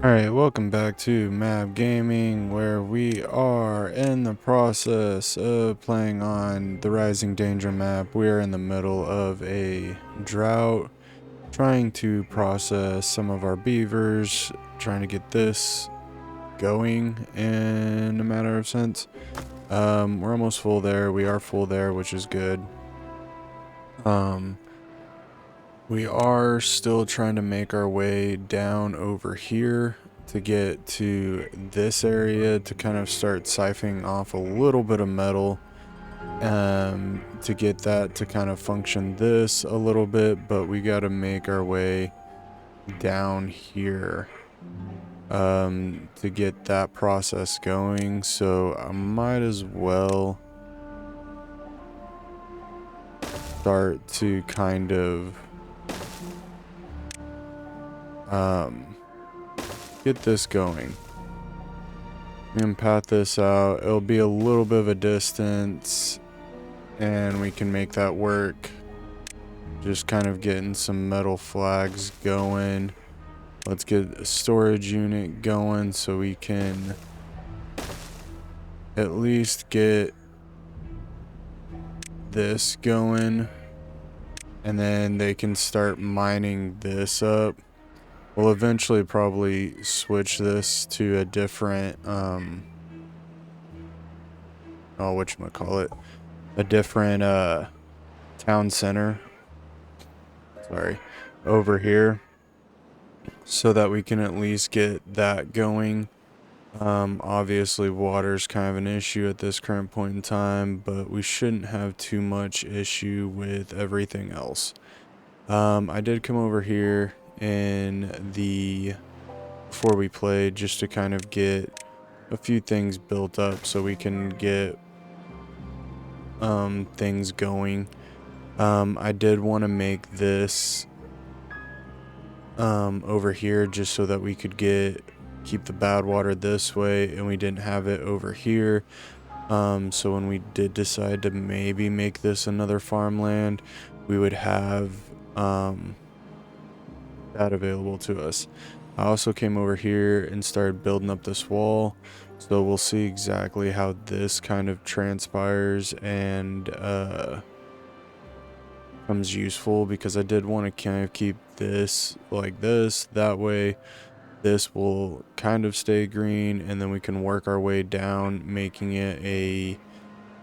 Alright, welcome back to Map Gaming, where we are in the process of playing on the Rising Danger map. We are in the middle of a drought, trying to process some of our beavers, trying to get this going in a matter of sense. We're almost full there. We are full there, which is good. We are still trying to make our way down over here to get to this area to kind of start siphoning off a little bit of metal to get that to kind of function this a little bit, but we got to make our way down here to get that process going. So I might as well start to kind of get this going and path this out. It'll be a little bit of a distance and we can make that work. Just kind of getting some metal flags going. Let's get a storage unit going so we can at least get this going, and then they can start mining this up. We'll eventually probably switch this to a different, whatchamacallit, a different, town center, over here, so that we can at least get that going. Obviously water's kind of an issue at this current point in time, but we shouldn't have too much issue with everything else. I did come over here before we played, just to kind of get a few things built up so we can get things going. I did want to make this over here just so that we could keep the bad water this way, and we didn't have it over here. So when we did decide to maybe make this another farmland, we would have that available to us. I also came over here and started building up this wall, so we'll see exactly how this kind of transpires and becomes useful, because I did want to kind of keep this like this. That way this will kind of stay green, and then we can work our way down, making it a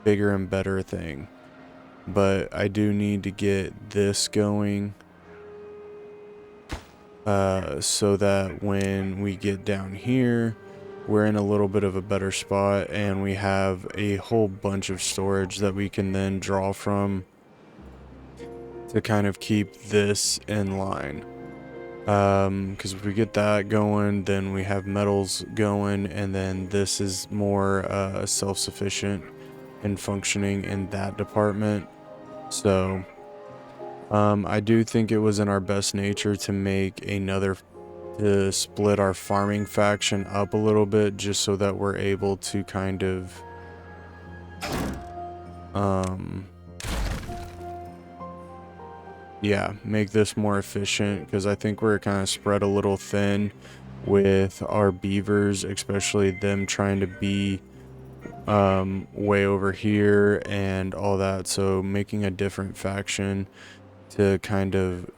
bigger and better thing. But I do need to get this going so that when we get down here, we're in a little bit of a better spot, and we have a whole bunch of storage that we can then draw from to kind of keep this in line. Because if we get that going, then we have metals going, and then this is more self-sufficient and functioning in that department. So I do think it was in our best nature to split our farming faction up a little bit, just so that we're able to kind of make this more efficient, because I think we're kind of spread a little thin with our beavers, especially them trying to be way over here and all that. So making a different faction to kind of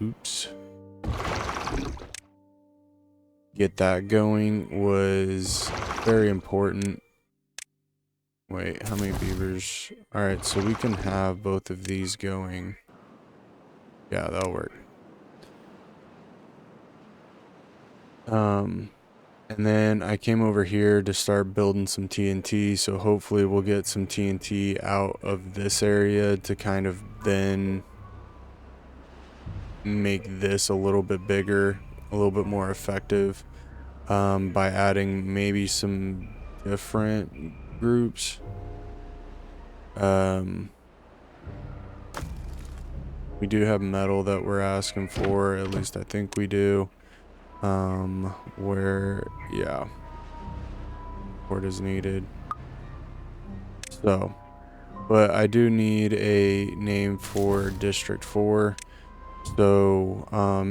get that going was very important. Wait, how many beavers? All right, so we can have both of these going. Yeah, that'll work. And then I came over here to start building some TNT, so hopefully we'll get some TNT out of this area to kind of then make this a little bit bigger, a little bit more effective, by adding maybe some different groups. We do have metal that we're asking for, at least I think we do. Port is needed. So, but I do need a name for District 4. So,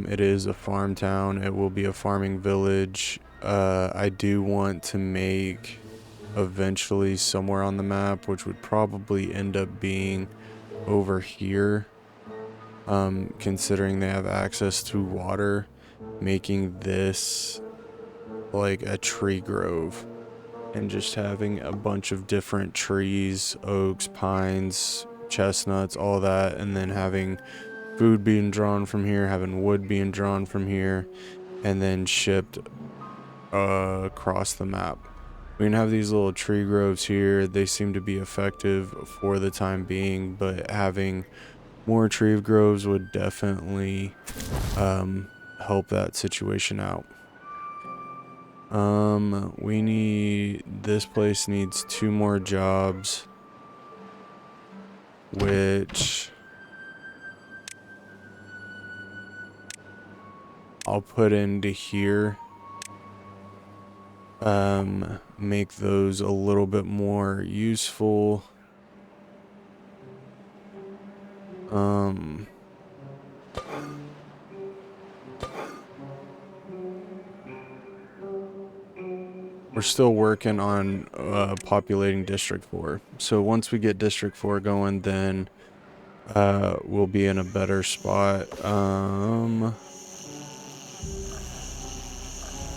it is a farm town. It will be a farming village. I do want to make eventually somewhere on the map, which would probably end up being over here, considering they have access to water, making this like a tree grove and just having a bunch of different trees, oaks, pines, chestnuts, all that, and then having food being drawn from here, having wood being drawn from here, and then shipped across the map. We can have these little tree groves here. They seem to be effective for the time being, but having more tree groves would definitely help that situation out. This place needs 2 more jobs, which I'll put into here. Make those a little bit more useful. We're still working on populating District 4. So once we get District 4 going, then we'll be in a better spot.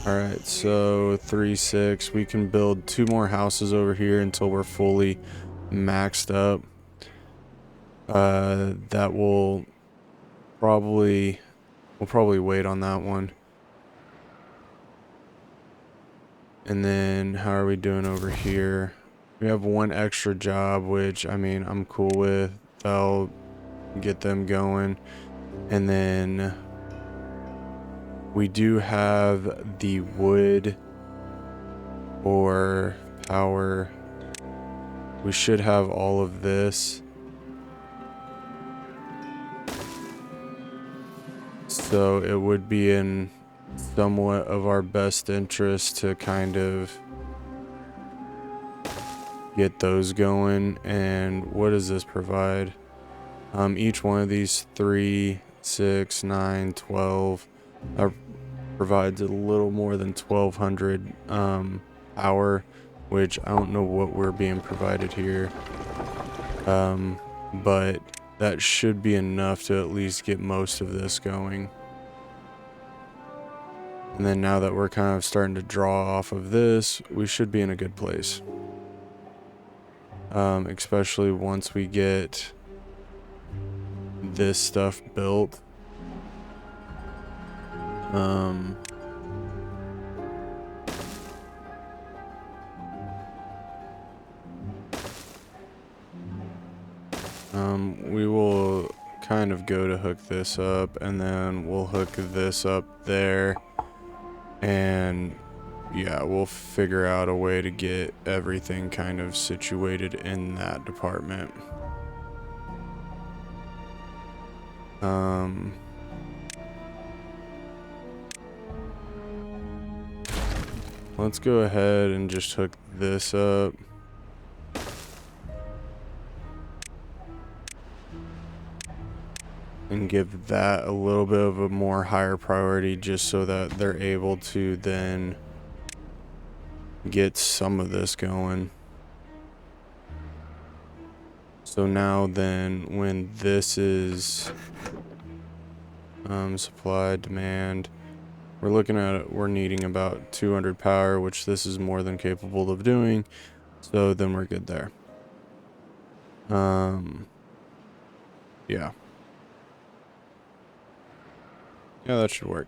Alright, so 3, 6. We can build 2 more houses over here until we're fully maxed up. That will probably... We'll probably wait on that one. And then how are we doing over here? We have 1 extra job, which, I mean, I'm cool with. I'll get them going. And then we do have the wood or power. We should have all of this. So it would be in somewhat of our best interest to kind of get those going. And what does this provide? Each one of these 3, 6, 9, 12 provides a little more than 1200 power, which I don't know what we're being provided here, but that should be enough to at least get most of this going. And then now that we're kind of starting to draw off of this, we should be in a good place, especially once we get this stuff built. We will kind of go to hook this up, and then we'll hook this up there, and yeah, we'll figure out a way to get everything kind of situated in that department. Let's go ahead and just hook this up. And give that a little bit of a more higher priority, just so that they're able to then get some of this going. So now then, when this is supply, demand, we're looking at it, we're needing about 200 power, which this is more than capable of doing. So then we're good there. Yeah. Yeah, that should work.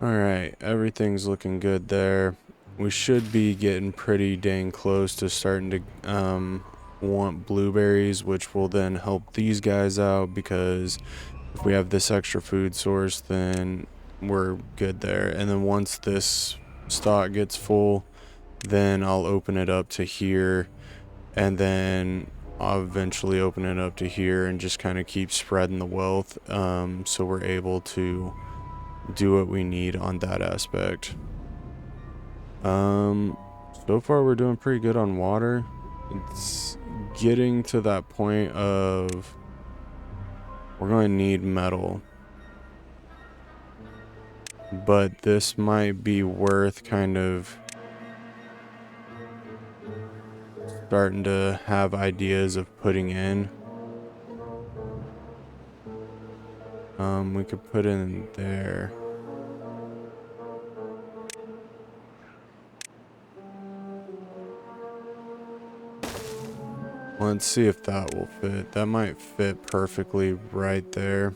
Alright, everything's looking good there. We should be getting pretty dang close to starting to want blueberries, which will then help these guys out, because if we have this extra food source, then we're good there. And then once this stock gets full, then I'll open it up to here, and then I'll eventually open it up to here and just kind of keep spreading the wealth, so we're able to do what we need on that aspect. So far we're doing pretty good on water. It's getting to that point of we're going to need metal. but this might be worth kind of starting to have ideas of putting in. We could put in there. Let's see if that will fit. That might fit perfectly right there.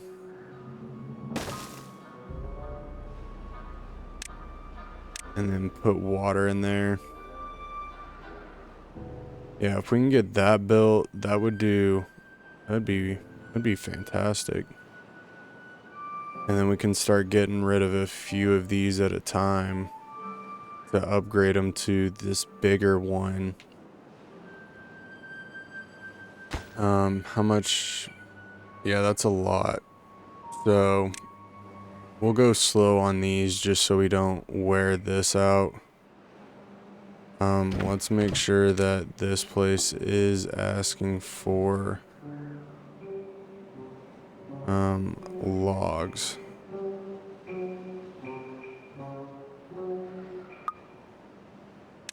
And then put water in there. Yeah, if we can get that built, that would do, that'd be fantastic. And then we can start getting rid of a few of these at a time to upgrade them to this bigger one. How much? Yeah, that's a lot. So we'll go slow on these just so we don't wear this out. Let's make sure that this place is asking for logs.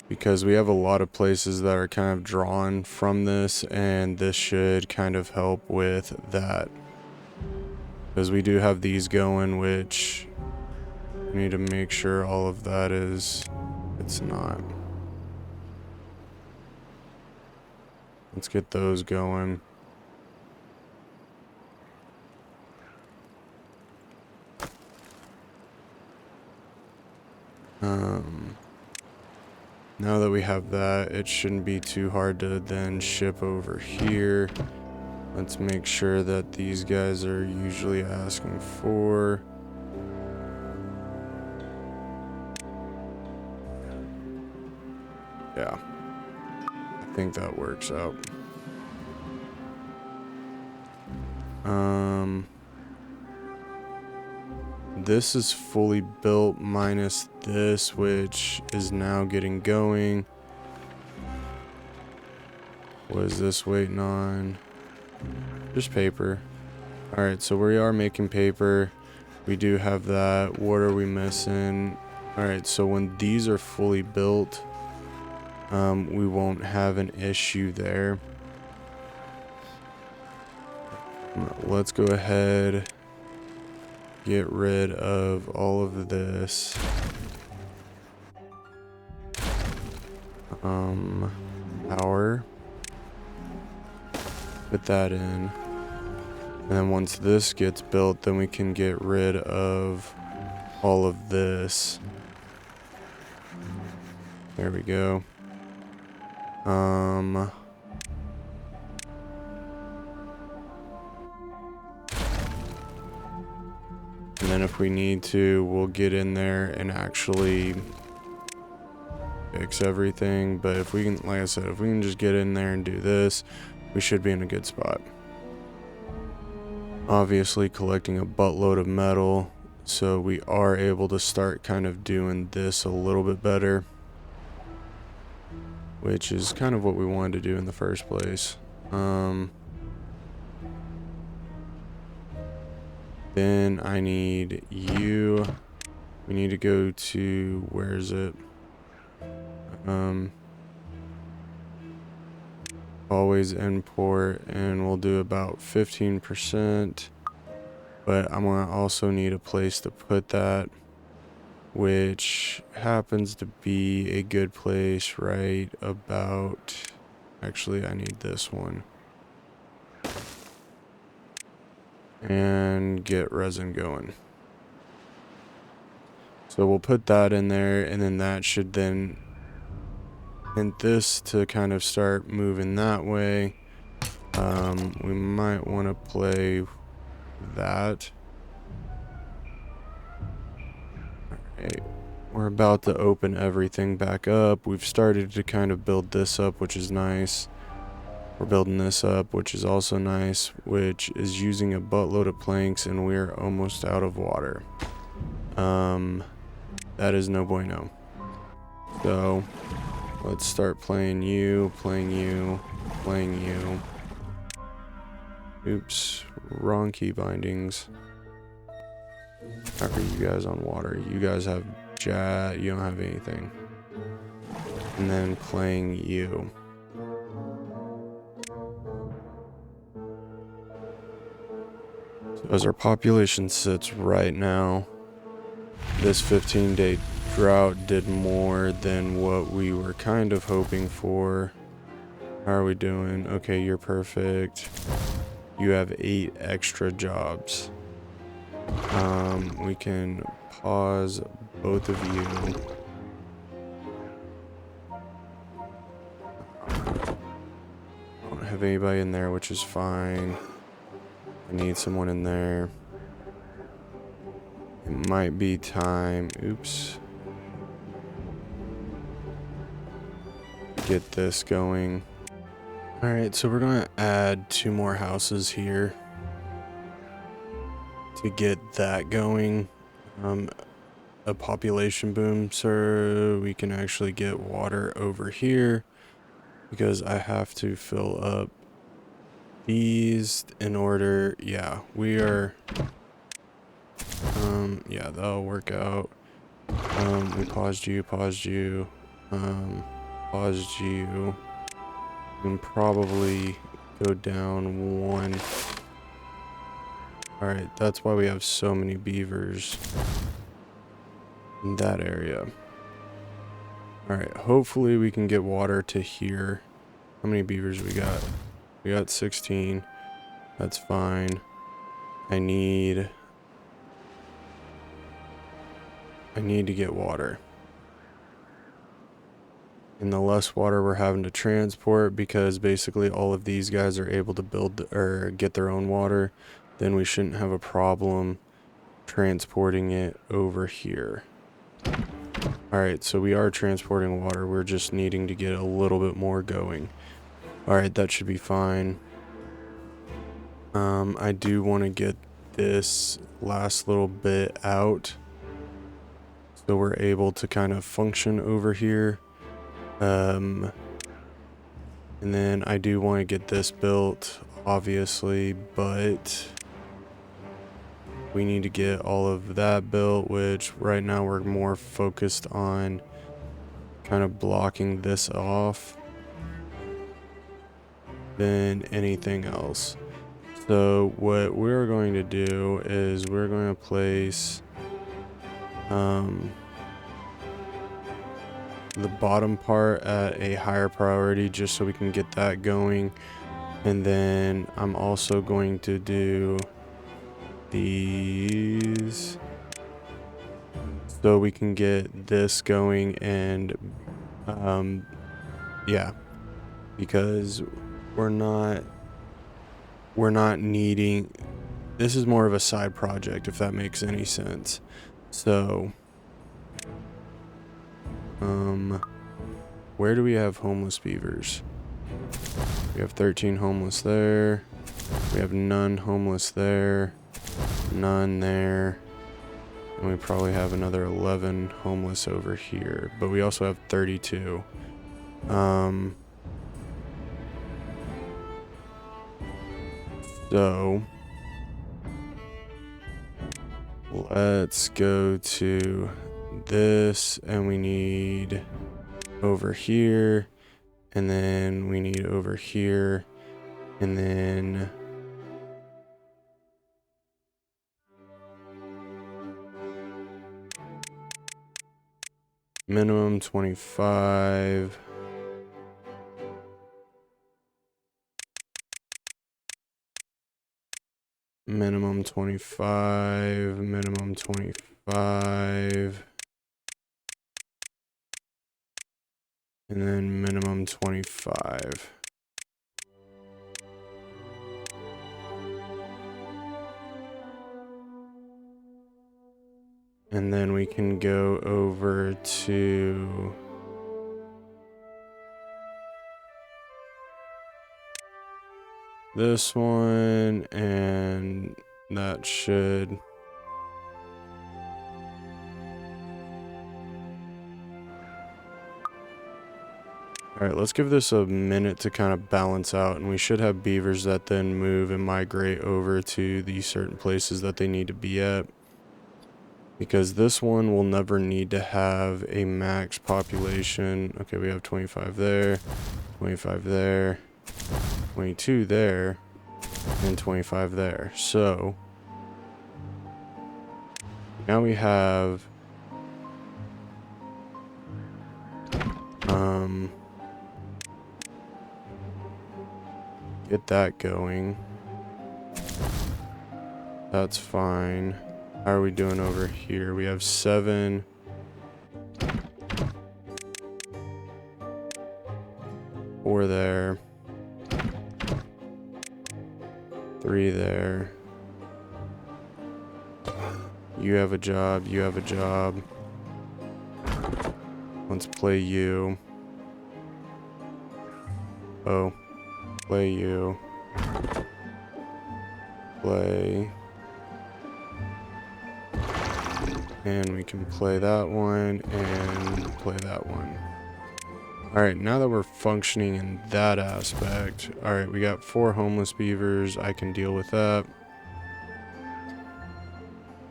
Because we have a lot of places that are kind of drawn from this, and this should kind of help with that. Because we do have these going, which we need to make sure all of that is, it's not. Let's get those going. Now that we have that, it shouldn't be too hard to then ship over here. Let's make sure that these guys are usually asking for. Yeah, I think that works out. This is fully built minus this, which is now getting going. What is this waiting on? Just paper. Alright, so we are making paper. We do have that. What are we missing? Alright, so when these are fully built, we won't have an issue there. Let's go ahead, get rid of all of this. Power. Put that in. And then once this gets built, then we can get rid of all of this. There we go. And then if we need to, we'll get in there and actually fix everything. But if we can, like I said, if we can just get in there and do this, we should be in a good spot. Obviously collecting a buttload of metal, so we are able to start kind of doing this a little bit better, which is kind of what we wanted to do in the first place. Then I need you. We need to go to, where is it? Always import, and we'll do about 15%. But I'm gonna also need a place to put that, which happens to be a good place right about, actually I need this one. And get resin going. So we'll put that in there, and then that should then hint this to kind of start moving that way. We might want to play that. Alright, we're about to open everything back up. We've started to kind of build this up, which is nice. We're building this up, which is also nice, which is using a buttload of planks, and we're almost out of water. That is no bueno. So let's start playing you, playing you, playing you. Oops, wrong key bindings. How are you guys on water? You guys have you don't have anything. And then playing you. So as our population sits right now, this 15-day drought did more than what we were kind of hoping for. How are we doing? Okay, you're perfect. You have 8 extra jobs. We can pause both of you. I don't have anybody in there, which is fine. I need someone in there. It might be time. Oops. Get this going. Alright, so we're going to add 2 more houses here to get that going. A population boom, so we can actually get water over here, because I have to fill up these in order. Yeah, we are. Yeah, that'll work out. We paused you, paused you, paused you, and probably go down 1. Alright, that's why we have so many beavers in that area. Alright, hopefully we can get water to here. How many beavers we got? We got 16. That's fine. I need to get water. And the less water we're having to transport, because basically all of these guys are able to build or get their own water, then we shouldn't have a problem transporting it over here. Alright, so we are transporting water. We're just needing to get a little bit more going. Alright, that should be fine. I do want to get this last little bit out, so we're able to kind of function over here. And then I do want to get this built, obviously, but we need to get all of that built, which right now we're more focused on kind of blocking this off than anything else. So what we're going to do is we're going to place the bottom part at a higher priority, just so we can get that going. And then I'm also going to do these so we can get this going. And yeah, because we're not needing, this is more of a side project, if that makes any sense. So where do we have homeless beavers? We have 13 homeless there. We have none homeless there. None there. And we probably have another 11 homeless over here. But we also have 32. So let's go to this, and we need over here, and then we need over here, and then minimum 25. Minimum 25, minimum 25, and then minimum 25. And then we can go over to this one, and that should Alright, let's give this a minute to kind of balance out, and we should have beavers that then move and migrate over to the certain places that they need to be at. because this one will never need to have a max population. Okay, we have 25 there, 25 there, 22 there, and 25 there. So now we have get that going. That's fine. How are we doing over here? We have 7. 4 there. 3 there. You have a job. You have a job. Let's play you. Oh. Play you. Play. And we can play that one and play that one. Alright, now that we're functioning in that aspect. Alright, we got 4 homeless beavers. I can deal with that.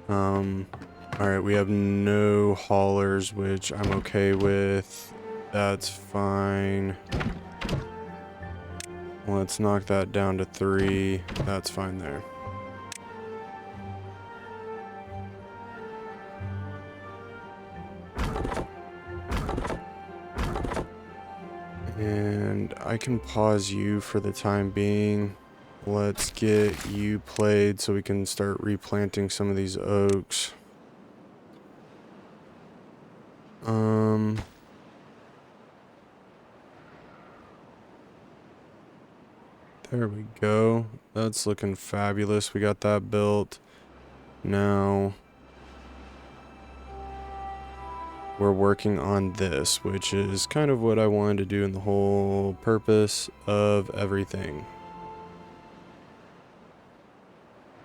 Alright, we have no haulers, which I'm okay with. That's fine. Let's knock that down to 3. That's fine there. And I can pause you for the time being. Let's get you played so we can start replanting some of these oaks. There we go. That's looking fabulous. We got that built. Now we're working on this, which is kind of what I wanted to do in the whole purpose of everything.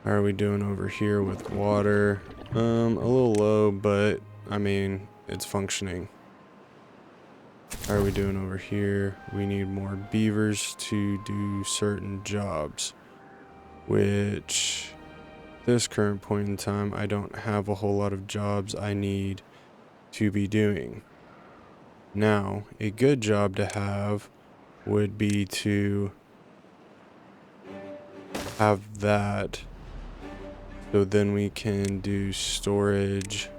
How are we doing over here with water? A little low, but I mean, it's functioning. How are we doing over here? We need more beavers to do certain jobs, which this current point in time, I don't have a whole lot of jobs I need to be doing. Now, a good job to have would be to have that, so then we can do storage.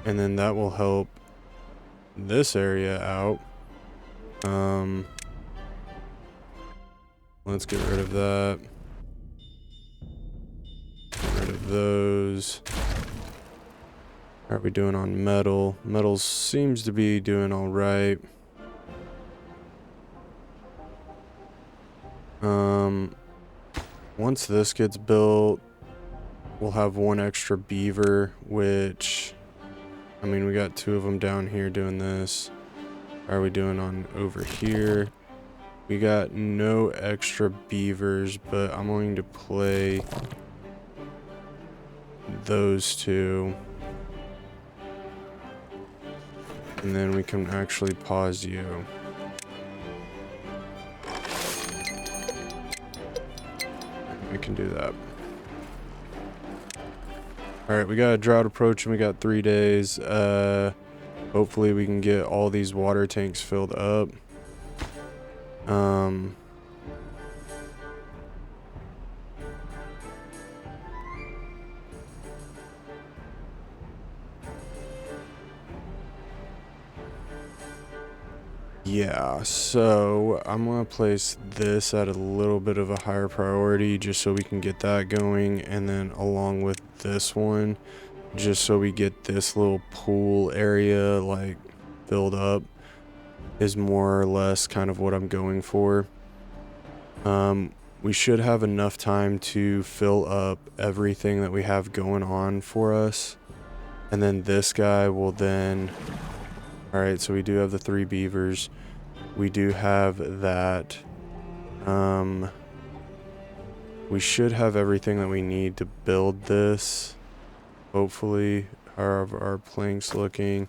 And then that will help this area out. Let's get rid of that. Get rid of those. How are we doing on metal? Metal seems to be doing all right. Once this gets built, we'll have 1 extra beaver, which, I mean, we got 2 of them down here doing this. How are we doing on over here? We got no extra beavers, but I'm going to play those 2. And then we can actually pause you. We can do that. Alright, we got a drought approaching. We got 3 days. Hopefully we can get all these water tanks filled up. Yeah, so I'm gonna place this at a little bit of a higher priority just so we can get that going, and then along with this one, just so we get this little pool area like filled up, is more or less kind of what I'm going for. We should have enough time to fill up everything that we have going on for us, and then this guy will then... Alright, so we do have the 3 beavers. We do have that. We should have everything that we need to build this. Hopefully. How are our planks looking?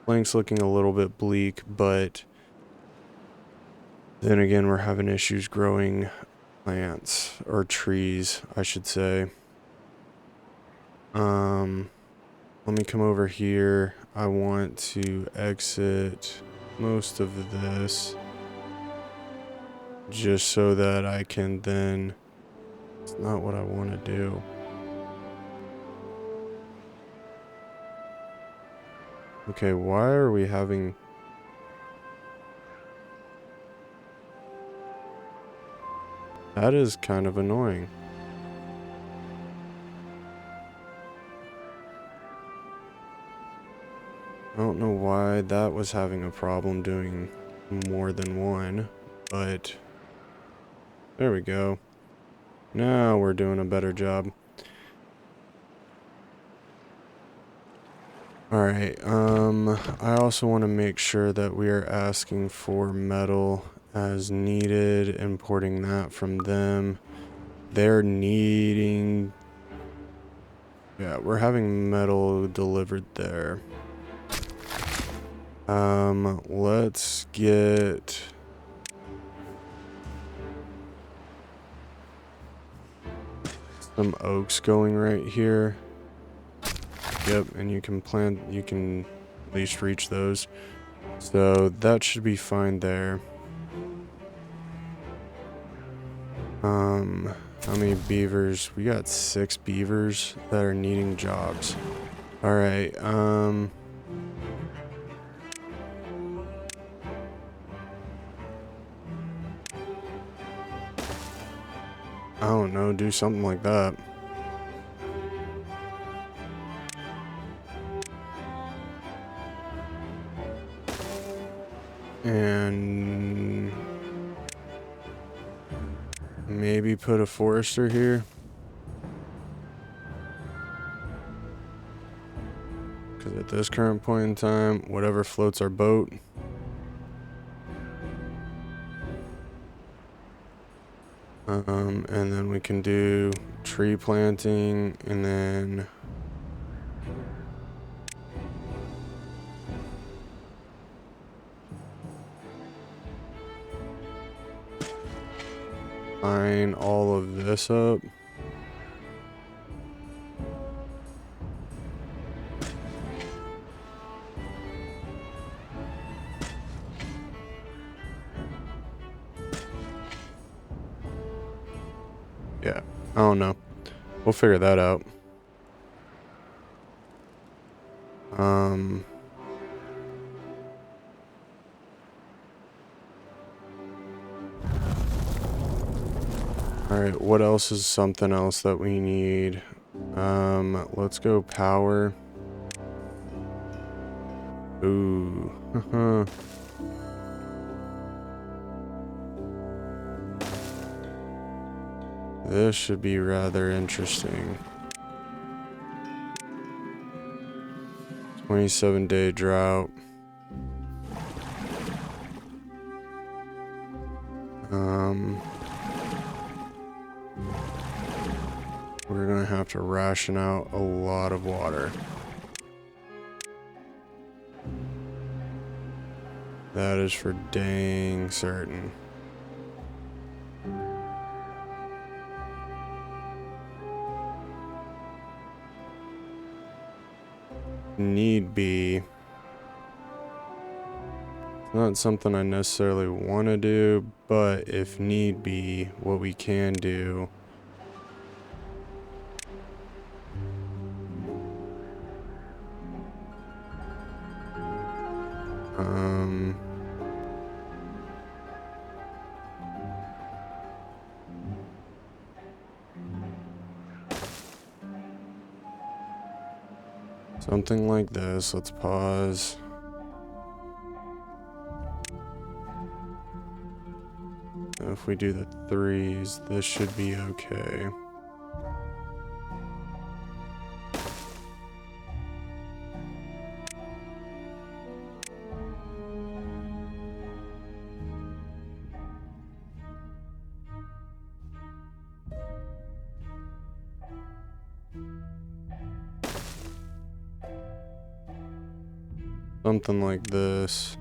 Planks looking a little bit bleak, but then again, we're having issues growing plants, or trees, I should say. Let me come over here. I want to exit most of this just so that I can then... It's not what I want to do. Okay, why are we having... That is kind of annoying. I don't know why that was having a problem doing more than one, but there we go. Now we're doing a better job. Alright, I also want to make sure that we are asking for metal as needed, importing that from them. They're needing... Yeah, we're having metal delivered there. Let's get... some oaks going right here. Yep, and you can plant, you can at least reach those. So that should be fine there. How many beavers? We got 6 beavers that are needing jobs. Alright, I don't know, do something like that. And maybe put a forester here. Because at this current point in time, whatever floats our boat. And then we can do tree planting, and then line all of this up. Yeah, I don't know. We'll figure that out. Alright, what else is something else that we need? Let's go power. Ooh. This should be rather interesting. 27-day drought. We're gonna have to ration out a lot of water. That is for dang certain. Need be. It's not something I necessarily want to do, but if need be, what we can do. Something like this. Let's pause. If we do the 3s, this should be okay. Something like this.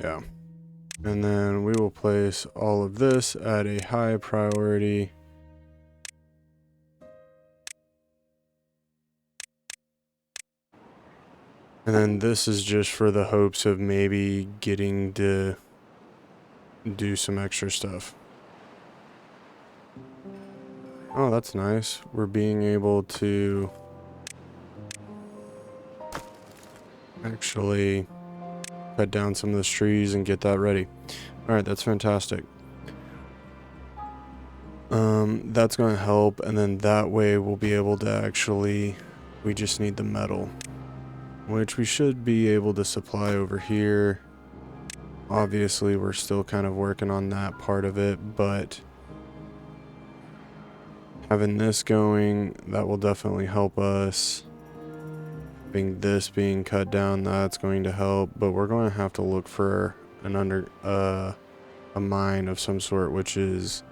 Yeah. And then we will place all of this at a high priority. And then this is just for the hopes of maybe getting to do some extra stuff. Oh, that's nice. We're being able to actually cut down some of those trees and get that ready. Alright, that's fantastic. That's going to help, and then that way we'll be able to actually, we just need the metal, which we should be able to supply over here. Obviously, we're still kind of working on that part of it, but having this going, that will definitely help us. Having this being cut down, that's going to help, but we're going to have to look for an a mine of some sort, which is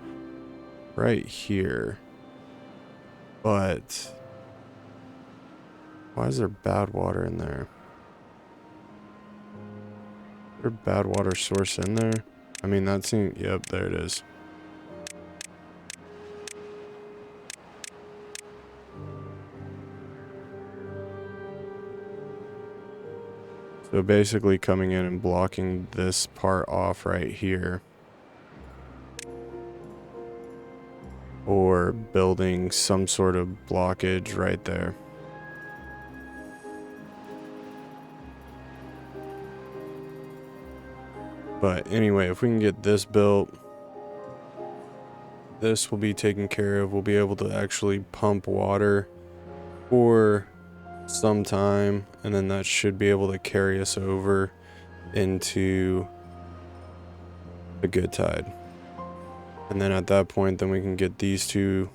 right here. But why is there bad water in there? Is there a bad water source in there? I mean, that seems, yep, there it is. So basically coming in and blocking this part off right here. Or building some sort of blockage right there. But anyway, if we can get this built, this will be taken care of. We'll be able to actually pump water for some time, and then that should be able to carry us over into a good tide. And then at that point, then we can get these two.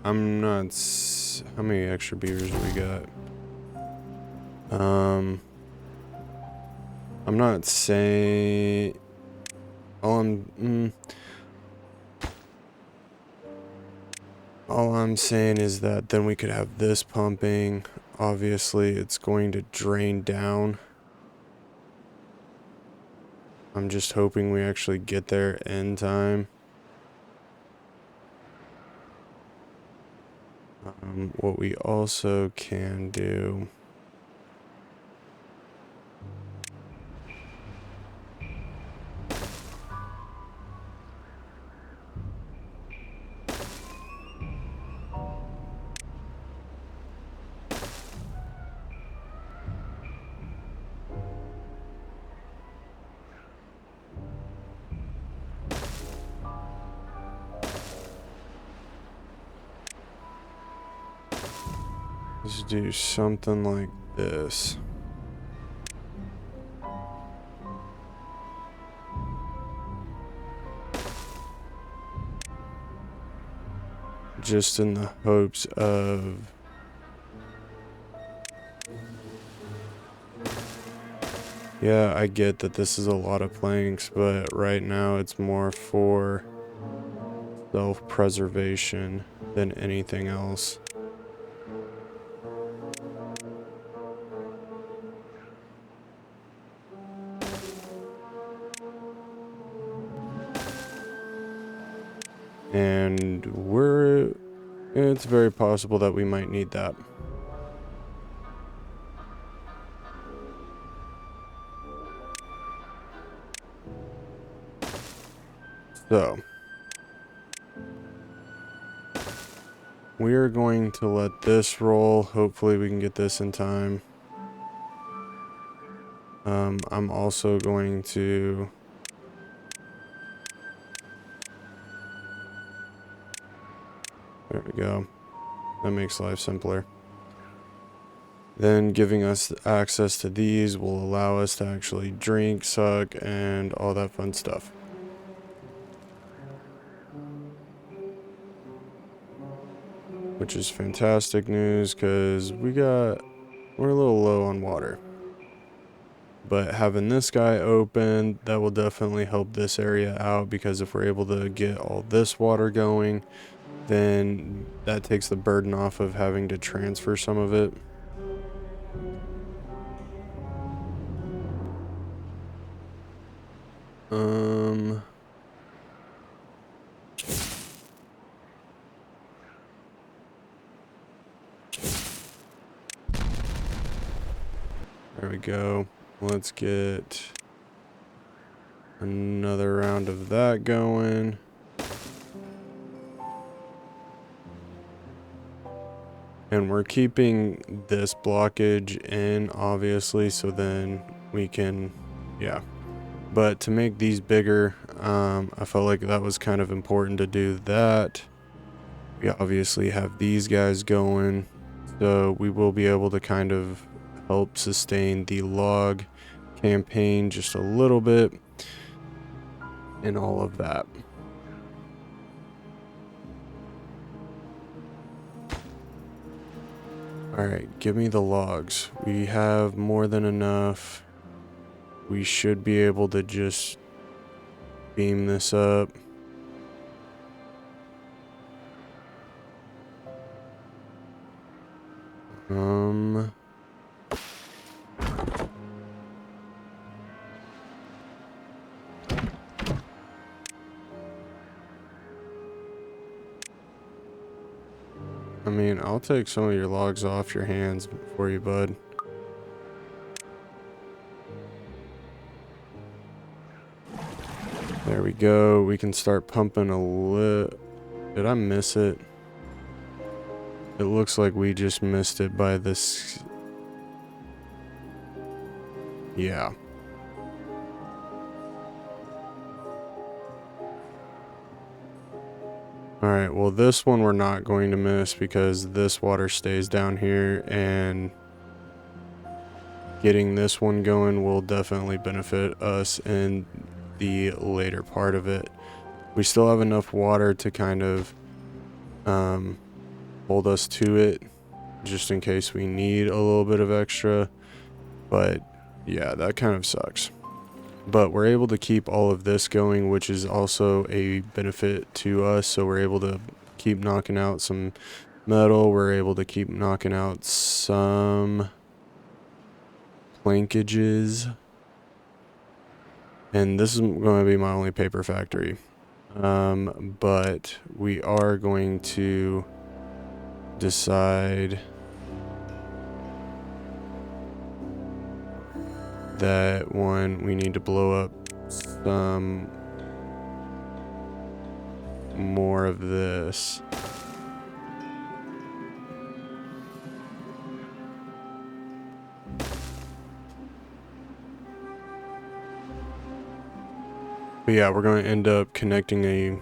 How many extra beavers do we got? I'm not saying, all I'm saying is that then we could have this pumping. Obviously, it's going to drain down. I'm just hoping we actually get there in time. What we also can do is do something like this. Just in the hopes of yeah, I get that this is a lot of planks, but right now it's more for self-preservation than anything else. And it's very possible that we might need that. So, we are going to let this roll. Hopefully we can get this in time. I'm also going to there we go. That makes life simpler. Then giving us access to these will allow us to actually drink, suck, and all that fun stuff. Which is fantastic news because we're a little low on water. But having this guy open, that will definitely help this area out, because if we're able to get all this water going, then that takes the burden off of having to transfer some of it. There we go. Let's get another round of that going. And we're keeping this blockage in, obviously, so then we can, yeah. But to make these bigger, I felt like that was kind of important to do that. We obviously have these guys going, so we will be able to kind of help sustain the log campaign just a little bit and all of that. Alright, give me the logs. We have more than enough. We should be able to just beam this up. I mean, I'll take some of your logs off your hands for you, bud. There we go. We can start pumping a little. Did I miss it? It looks like we just missed it by this. Yeah. Alright, well this one we're not going to miss because this water stays down here, and getting this one going will definitely benefit us in the later part of it. We still have enough water to kind of hold us to it just in case we need a little bit of extra, but yeah, that kind of sucks. But we're able to keep all of this going, which is also a benefit to us. So we're able to keep knocking out some metal. We're able to keep knocking out some plankages. And this is going to be my only paper factory. But we are going to decide that one, we need to blow up some more of this. But yeah, we're going to end up connecting a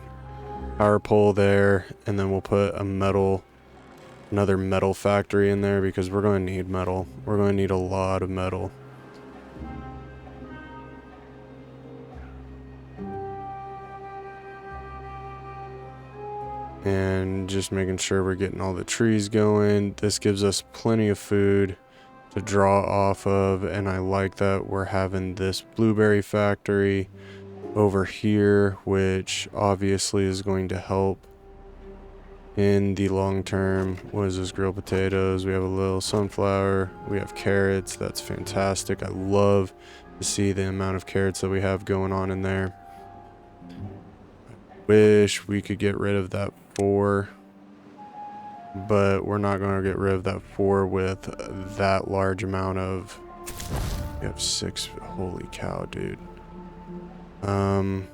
power pole there, and then we'll put another metal factory in there because we're going to need metal. We're going to need a lot of metal. And just making sure we're getting all the trees going. This gives us plenty of food to draw off of, and I like that we're having this blueberry factory over here, which obviously is going to help in the long term. What is this? Grilled potatoes. We have a little sunflower. We have carrots. That's fantastic. I love to see the amount of carrots that we have going on in there. Wish we could get rid of that 4, but we're not going to get rid of that 4 with that large amount of. We have 6. Holy cow, dude. I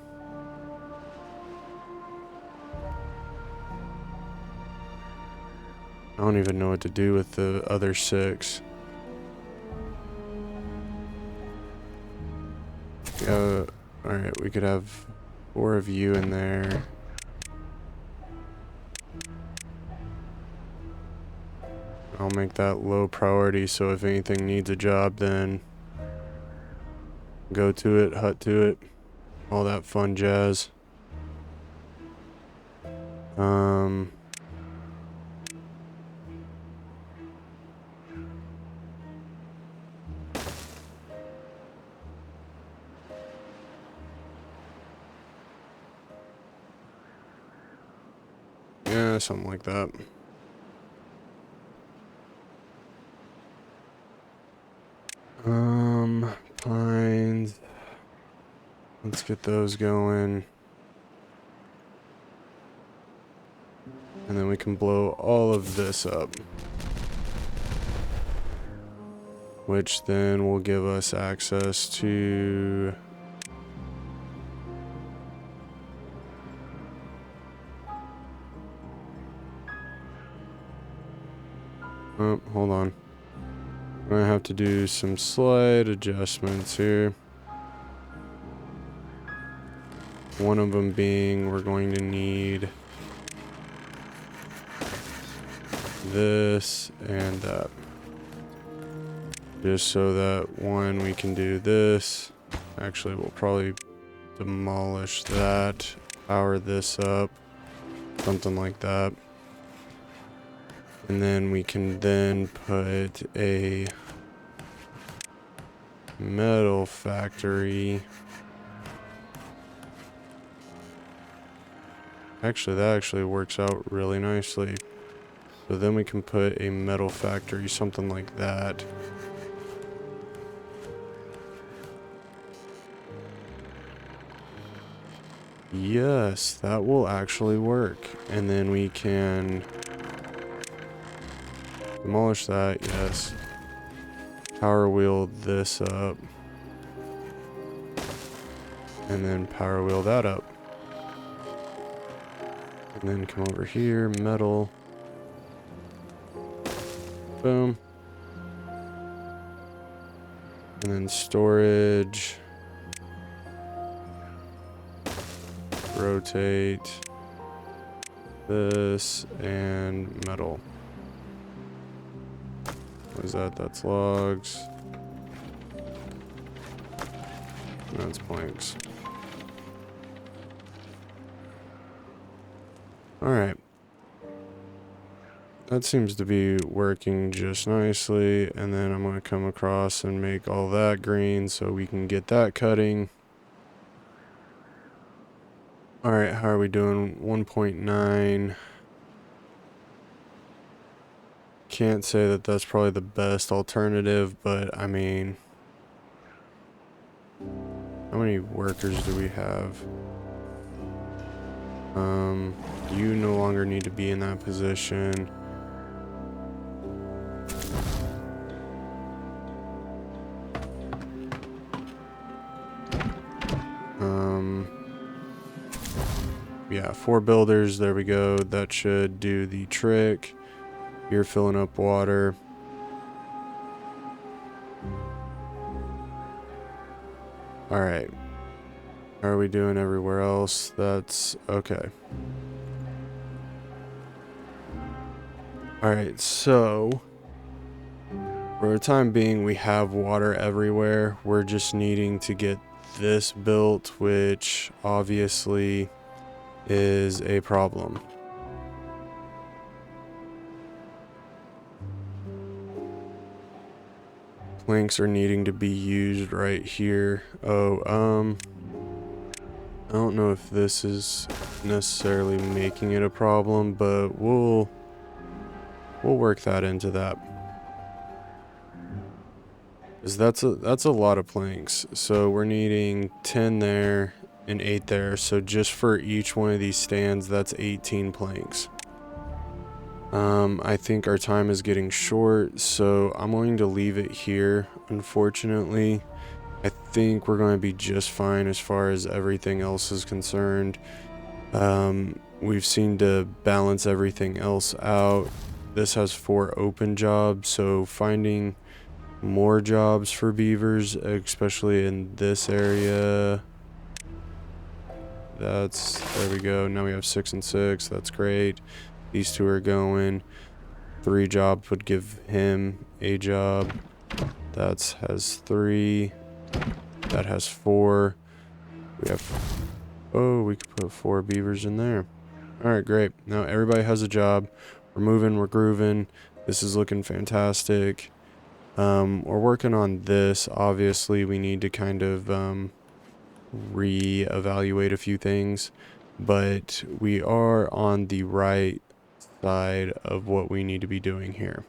don't even know what to do with the other 6. Alright, we could have 4 of you in there. I'll make that low priority, so if anything needs a job, then go to it, hut to it, all that fun jazz. Yeah, something like that. Pines. Let's get those going. And then we can blow all of this up. Which then will give us access to... Oh, hold on. I'm gonna have to do some slight adjustments here. One of them being we're going to need this and that. Just so that one, we can do this. Actually, we'll probably demolish that, power this up, something like that. And then we can then put a metal factory. Actually, that actually works out really nicely. So then we can put a metal factory, something like that. Yes, that will actually work. And then we can demolish that, yes. Power wheel this up. And then power wheel that up. And then come over here, metal. Boom. And then storage. Rotate this and metal. What is that? That's logs. That's planks. Alright. That seems to be working just nicely. And then I'm going to come across and make all that green so we can get that cutting. Alright, how are we doing? 1.9. Can't say that that's probably the best alternative, but I mean... How many workers do we have? You no longer need to be in that position. Yeah, 4 builders, there we go. That should do the trick. You're filling up water. Alright. How are we doing everywhere else? That's okay. Alright, so for the time being, we have water everywhere. We're just needing to get this built, which obviously is a problem. Planks are needing to be used right here. Oh, I don't know if this is necessarily making it a problem, but we'll work that into that. 'Cause that's a lot of planks. So we're needing 10 there and 8 there. So just for each one of these stands, that's 18 planks. I think our time is getting short, so I'm going to leave it here, unfortunately. I think we're going to be just fine as far as everything else is concerned. We've seemed to balance everything else out. This has 4 open jobs, so finding more jobs for beavers, especially in this area. There we go. Now we have 6 and 6. That's great. These 2 are going. 3 jobs would give him a job. That has 3. That has 4. We have... Oh, we could put 4 beavers in there. Alright, great. Now everybody has a job. We're moving, we're grooving. This is looking fantastic. We're working on this. Obviously, we need to kind of re-evaluate a few things. But we are on the right side of what we need to be doing here.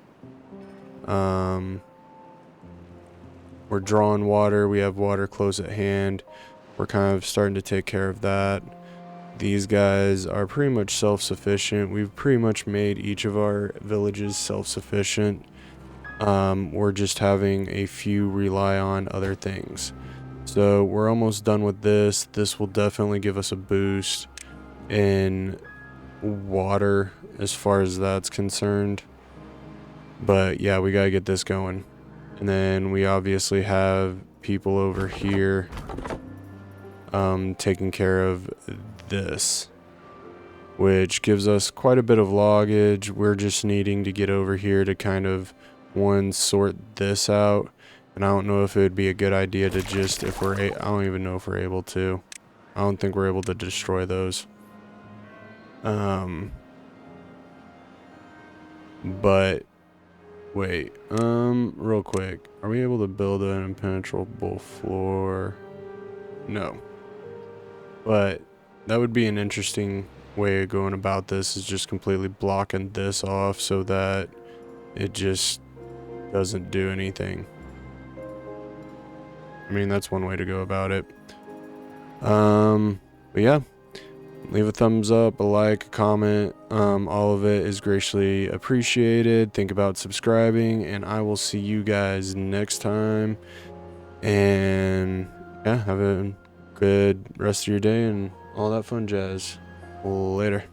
We're drawing water. We have water close at hand. we're kind of starting to take care of that. These guys are pretty much self-sufficient. We've pretty much made each of our villages self-sufficient. We're just having a few rely on other things. So we're almost done with this. This will definitely give us a boost in water as far as that's concerned. But yeah, we gotta get this going. And then we obviously have people over here taking care of this, which gives us quite a bit of loggage. We're just needing to get over here to kind of sort this out. And I don't know if it would be a good idea to just, if we're I don't even know if we're able to. I don't think we're able to destroy those. But wait, real quick, are we able to build an impenetrable floor? No. But that would be an interesting way of going about this, is just completely blocking this off so that it just doesn't do anything. I mean, that's one way to go about it. But yeah, leave a thumbs up, a like, a comment. All of it is greatly appreciated. Think about subscribing, and I will see you guys next time. And yeah, have a good rest of your day and all that fun jazz. Later.